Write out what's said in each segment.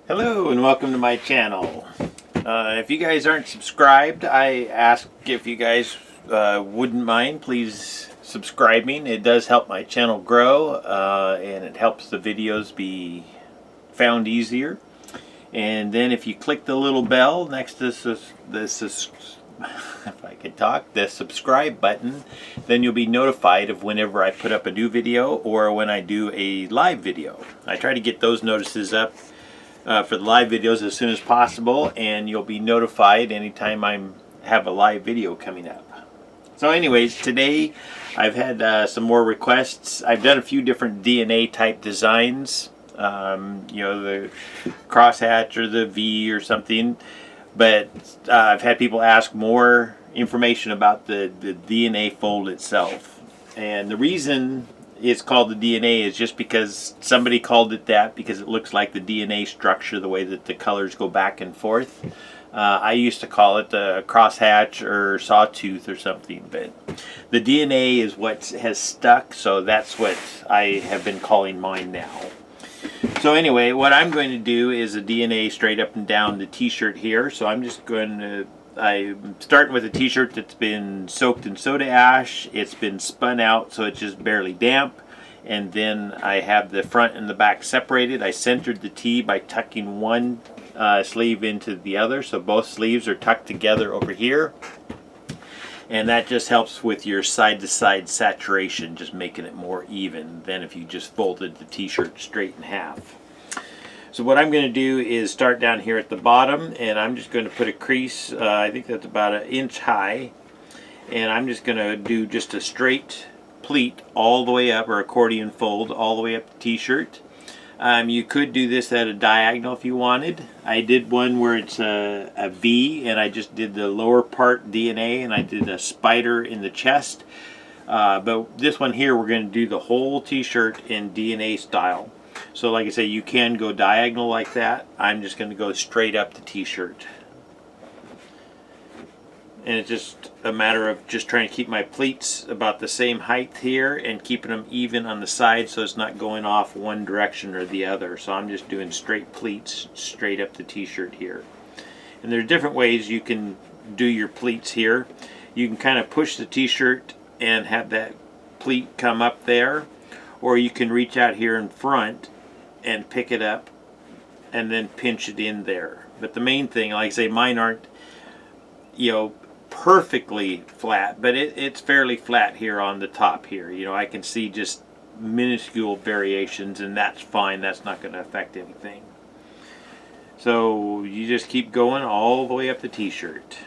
Hello and welcome to my channel. If you guys aren't subscribed, I ask if you guys wouldn't mind, please subscribing. It does help my channel grow and it helps the videos be found easier. And then if you click the little bell next to this if I could talk, the subscribe button, then you'll be notified of whenever I put up a new video or when I do a live video. I try to get those notices up for the live videos as soon as possible, and you'll be notified anytime I have a live video coming up. So anyways, today I've had some more requests. I've done a few different DNA type designs, you know, the crosshatch or the V or something, but I've had people ask more information about the DNA fold itself. And the reason it's called the DNA is just because somebody called it that because it looks like the DNA structure, the way that the colors go back and forth. I used to call it the crosshatch or sawtooth or something, but the DNA is what has stuck, so that's what I have been calling mine now. So anyway, what I'm going to do is a DNA straight up and down the t-shirt here. So I'm just going to, I'm starting with a t-shirt that's been soaked in soda ash. It's been spun out so it's just barely damp. And then I have the front and the back separated. I centered the T by tucking one sleeve into the other. So both sleeves are tucked together over here. And that just helps with your side-to-side saturation, just making it more even than if you just folded the t-shirt straight in half. So what I'm going to do is start down here at the bottom, and I'm just going to put a crease, I think that's about 1 inch high, and I'm just going to do just a straight pleat all the way up, or accordion fold all the way up the t-shirt. You could do this at a diagonal if you wanted. I did one where it's a V, and I just did the lower part DNA, and I did a spider in the chest. But this one here, we're going to do the whole t-shirt in DNA style. So like I say, you can go diagonal like that. I'm just going to go straight up the t-shirt. And it's just a matter of just trying to keep my pleats about the same height here and keeping them even on the side so it's not going off one direction or the other. So I'm just doing straight pleats straight up the t-shirt here. And there are different ways you can do your pleats here. You can kind of push the t-shirt and have that pleat come up there, or you can reach out here in front and pick it up and then pinch it in there. But the main thing, like I say, mine aren't, you know, perfectly flat, but it's fairly flat here on the top here. You know, I can see just minuscule variations, and that's fine. That's not going to affect anything. So you just keep going all the way up the t-shirt.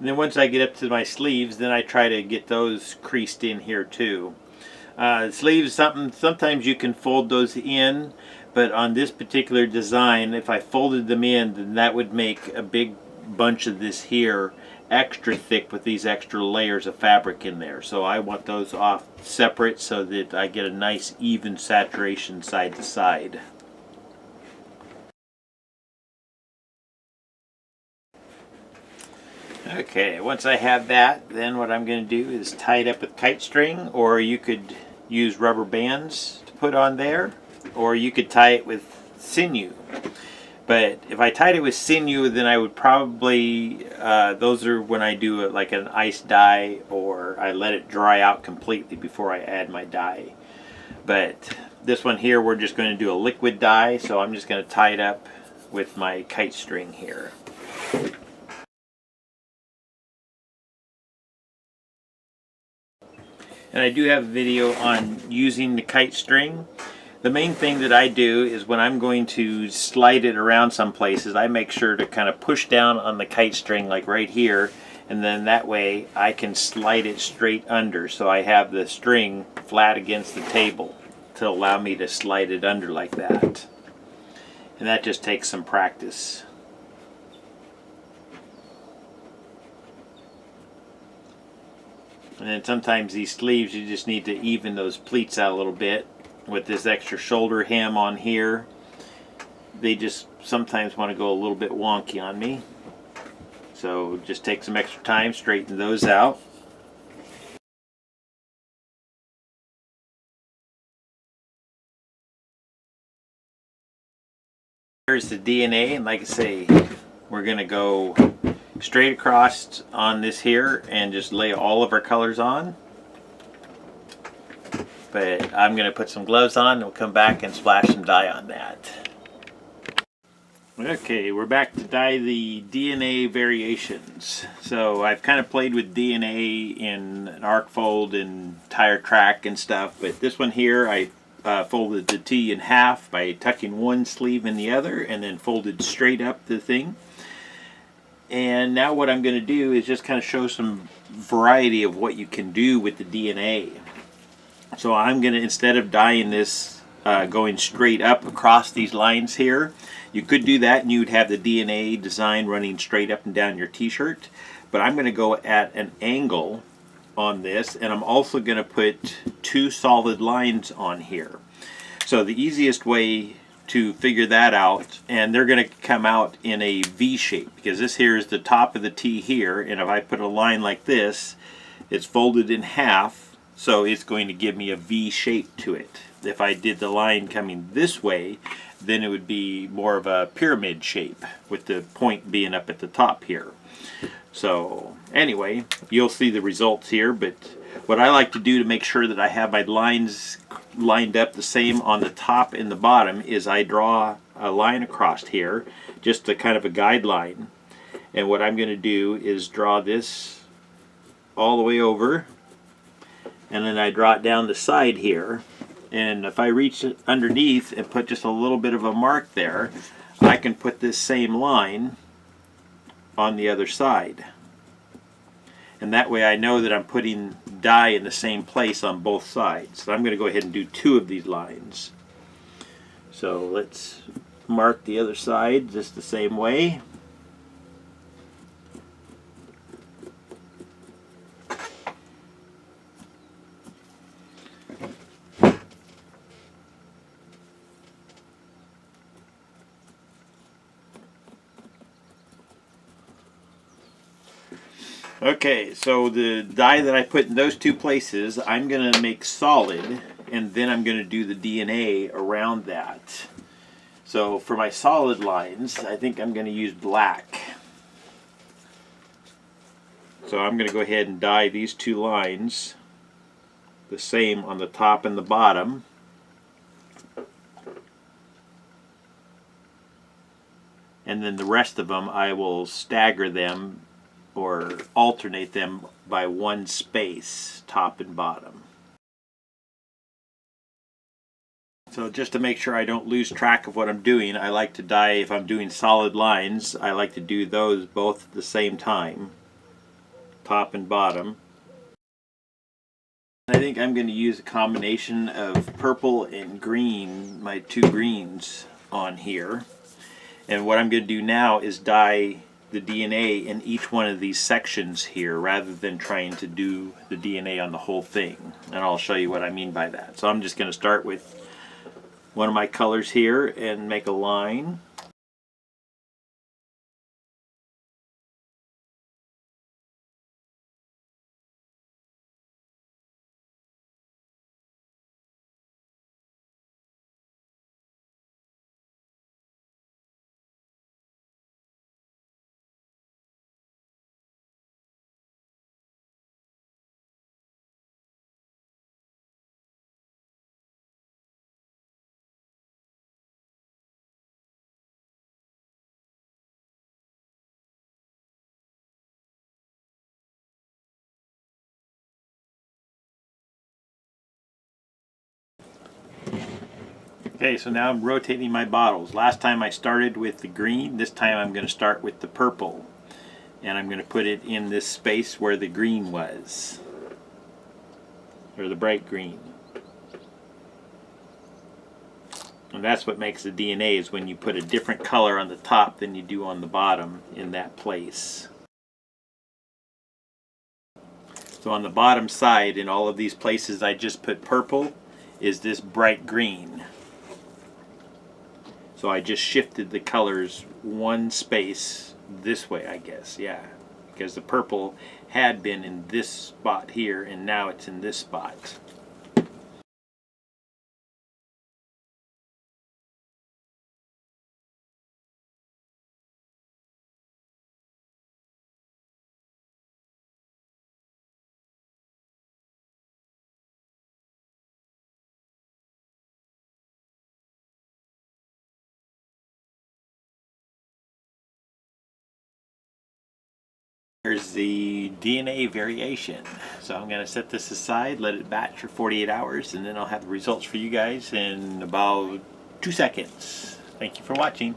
And then once I get up to my sleeves, then I try to get those creased in here too. Sleeves, sometimes you can fold those in, but on this particular design, if I folded them in, then that would make a big bunch of this here extra thick with these extra layers of fabric in there. So I want those off separate so that I get a nice even saturation side to side. Okay, once I have that, then what I'm going to do is tie it up with kite string, or you could use rubber bands to put on there, or you could tie it with sinew. But if I tied it with sinew, then I would probably, those are when I do it like an ice dye, or I let it dry out completely before I add my dye. But this one here, we're just going to do a liquid dye, so I'm just going to tie it up with my kite string here. And I do have a video on using the kite string. The main thing that I do is when I'm going to slide it around some places, I make sure to kind of push down on the kite string like right here, and then that way I can slide it straight under, so I have the string flat against the table to allow me to slide it under like that. And that just takes some practice. And then sometimes these sleeves, you just need to even those pleats out a little bit. With this extra shoulder hem on here, they just sometimes want to go a little bit wonky on me. So just take some extra time, straighten those out. Here's the DNA, and like I say, we're going to go straight across on this here and just lay all of our colors on. But I'm going to put some gloves on and we'll come back and splash some dye on that. Okay, we're back to dye the DNA variations. So I've kind of played with DNA in an arc fold and tire track and stuff, but this one here I folded the T in half by tucking one sleeve in the other and then folded straight up the thing. And now what I'm going to do is just kind of show some variety of what you can do with the DNA. So I'm going to, instead of dyeing this going straight up across these lines here, you could do that and you'd have the DNA design running straight up and down your t-shirt. But I'm going to go at an angle on this, and I'm also going to put two solid lines on here. So the easiest way to figure that out, and they're going to come out in a V shape, because this here is the top of the T here, and if I put a line like this, it's folded in half, so it's going to give me a V shape to it. If I did the line coming this way, then it would be more of a pyramid shape with the point being up at the top here. So anyway, you'll see the results here, but what I like to do to make sure that I have my lines lined up the same on the top and the bottom is I draw a line across here, just a kind of a guideline. And what I'm going to do is draw this all the way over, and then I draw it down the side here. And if I reach underneath and put just a little bit of a mark there, I can put this same line on the other side. And that way I know that I'm putting dye in the same place on both sides. So I'm going to go ahead and do two of these lines. So let's mark the other side just the same way. Okay, so the dye that I put in those two places, I'm going to make solid, and then I'm going to do the DNA around that. So for my solid lines, I think I'm going to use black. So I'm going to go ahead and dye these two lines the same on the top and the bottom. And then the rest of them, I will stagger them or alternate them by one space, top and bottom. So just to make sure I don't lose track of what I'm doing, I like to dye, if I'm doing solid lines, I like to do those both at the same time, top and bottom. I think I'm going to use a combination of purple and green, my two greens on here. And what I'm going to do now is dye the DNA in each one of these sections here rather than trying to do the DNA on the whole thing. And I'll show you what I mean by that. So I'm just going to start with one of my colors here and make a line. Okay, so now I'm rotating my bottles. Last time I started with the green, this time I'm going to start with the purple. And I'm going to put it in this space where the green was, or the bright green. And that's what makes the DNA, is when you put a different color on the top than you do on the bottom in that place. So on the bottom side, in all of these places I just put purple, is this bright green. So I just shifted the colors one space this way, I guess, yeah. Because the purple had been in this spot here, and now it's in this spot. Here's the DNA variation. So I'm going to set this aside, let it batch for 48 hours, and then I'll have the results for you guys in about 2 seconds. Thank you for watching.